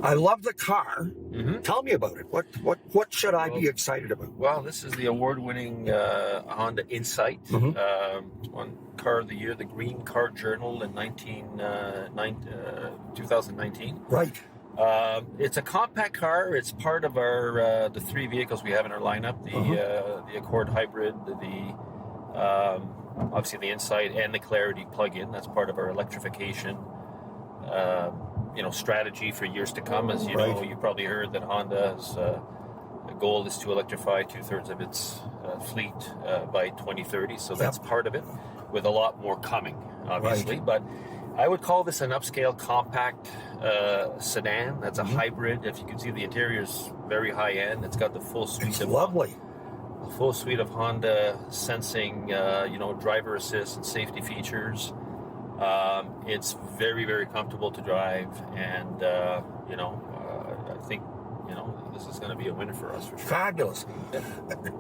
I love the car. Mm-hmm. Tell me about it. What should I be excited about? Well, this is the award-winning Honda Insight. It's won Car of the Year, the Green Car Journal in 2019. Right. It's a compact car. It's part of our the three vehicles we have in our lineup: the Accord Hybrid, the obviously the Insight, and the Clarity plug-in. That's part of our electrification strategy for years to come. As you know, you probably heard that Honda's goal is to electrify 2/3 of its fleet by 2030. So that's part of it, with a lot more coming, obviously. Right. But I would call this an upscale compact sedan. That's a hybrid. If you can see, the interior is very high end. It's got the full suite. It's lovely. A full suite of Honda sensing, driver assist and safety features. It's very, very comfortable to drive, and I think this is going to be a winner for us for sure. Fabulous.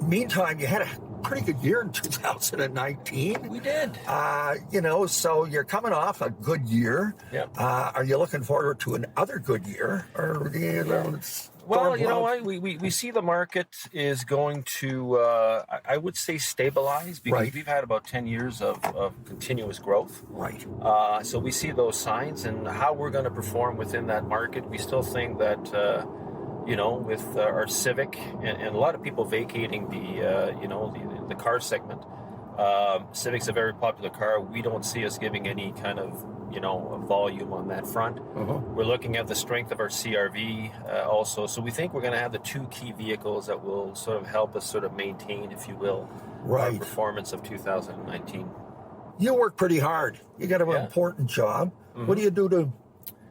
Meantime, you had a pretty good year in 2019. We did. So you're coming off a good year. Yep. Are you looking forward to another good year, or Well, you know what? We see the market is going to, I would say, stabilize, because we've had about 10 years of continuous growth. Right. So we see those signs, and how we're going to perform within that market. We still think that, with our Civic and a lot of people vacating the car segment, Civic's a very popular car. We don't see us giving any kind of volume on that front. We're looking at the strength of our CRV also. So we think we're going to have the two key vehicles that will sort of help us sort of maintain, if you will, our performance of 2019. You work pretty hard. You got an important job. What do you do to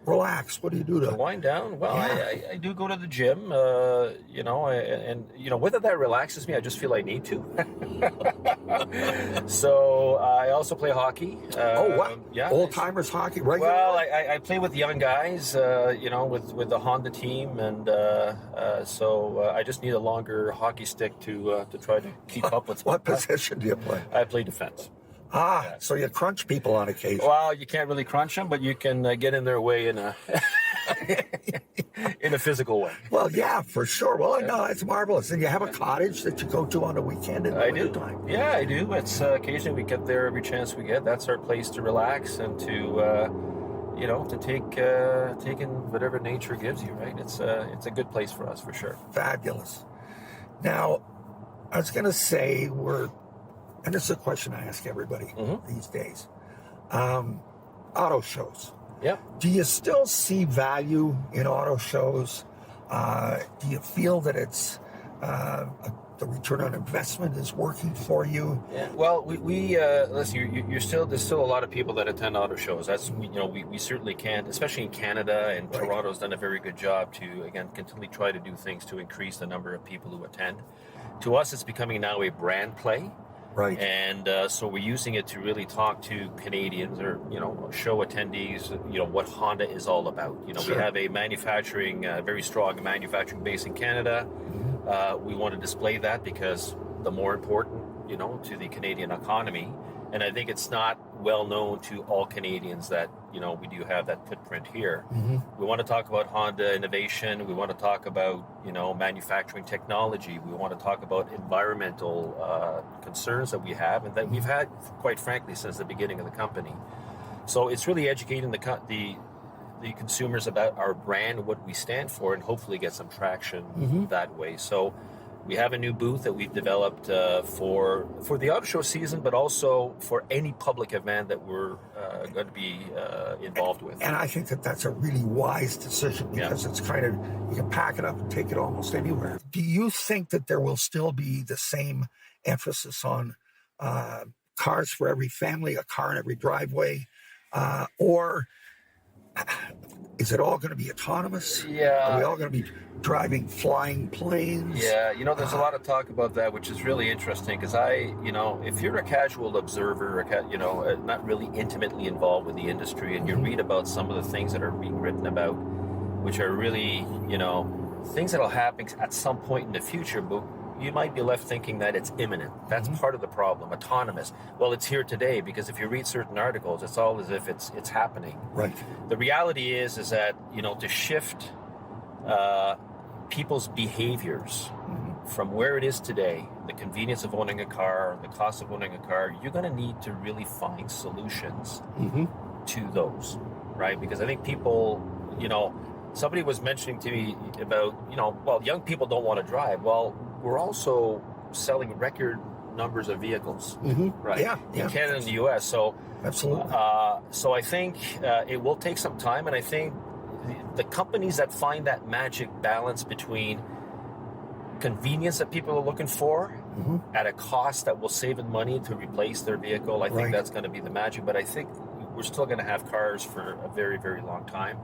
relax? What do you do to wind down? Well, I do go to the gym, and whether that relaxes me, I just feel I need to. So I also play hockey. Yeah. Old timers hockey, right? Well, I play with young guys, with the Honda team, and so I just need a longer hockey stick to try to keep up with. What position do you play? I play defense. So you crunch people on occasion. Well, you can't really crunch them, but you can get in their way in a in a physical way. Well, yeah, for sure. Well, no, it's marvelous. And you have a cottage that you go to on the weekend in the wintertime. Yeah, I do. It's occasionally we get there every chance we get. That's our place to relax and to take in whatever nature gives you. Right? It's a good place for us for sure. Fabulous. Now, I was going to say and this is a question I ask everybody these days. Auto shows. Yeah. Do you still see value in auto shows? Do you feel that it's the return on investment is working for you? Yeah. Well, we listen. There's still a lot of people that attend auto shows. That's we certainly can't, especially in Canada, and Toronto's done a very good job to again continually try to do things to increase the number of people who attend. To us, it's becoming now a brand play. Right. And so we're using it to really talk to Canadians or, show attendees, what Honda is all about. We have a very strong manufacturing base in Canada. We want to display that because the more important, to the Canadian economy. And I think it's not well known to all Canadians that, we do have that footprint here. We want to talk about Honda innovation. We want to talk about, manufacturing technology. We want to talk about environmental concerns that we have and that we've had, quite frankly, since the beginning of the company. So it's really educating the consumers about our brand, what we stand for, and hopefully get some traction that way. So we have a new booth that we've developed for the auto show season, but also for any public event that we're going to be involved with. And I think that that's a really wise decision because it's kind of, you can pack it up and take it almost anywhere. Do you think that there will still be the same emphasis on cars for every family, a car in every driveway, or is it all going to be autonomous? Yeah. Are we all going to be driving flying planes? Yeah, there's a lot of talk about that, which is really interesting because if you're a casual observer, not really intimately involved with the industry, and you read about some of the things that are being written about, which are really, things that'll happen at some point in the future, but you might be left thinking that it's imminent. That's part of the problem. Autonomous. Well, it's here today because if you read certain articles, it's all as if it's happening. Right. The reality is that to shift people's behaviors from where it is today, the convenience of owning a car, the cost of owning a car, you're going to need to really find solutions to those, right? Because I think people, somebody was mentioning to me about, well, young people don't want to drive. Well, we're also selling record numbers of vehicles, right? Yeah, in Canada and the U.S. So absolutely. So I think it will take some time, and I think the companies that find that magic balance between convenience that people are looking for at a cost that will save them money to replace their vehicle, I think that's going to be the magic. But I think we're still going to have cars for a very, very long time.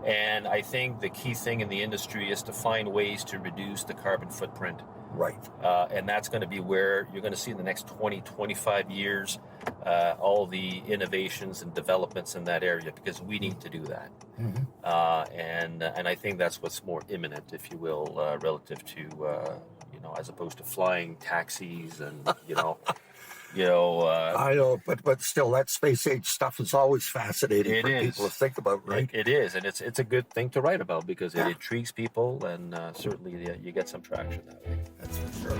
And I think the key thing in the industry is to find ways to reduce the carbon footprint. Right. And that's going to be where you're going to see in the next 20, 25 years all the innovations and developments in that area, because we need to do that. And I think that's what's more imminent, if you will, relative to, as opposed to flying taxis and, I know, but still, that space age stuff is always fascinating for people to think about, right? It is, and it's a good thing to write about because it intrigues people, and certainly you get some traction that way. That's for sure.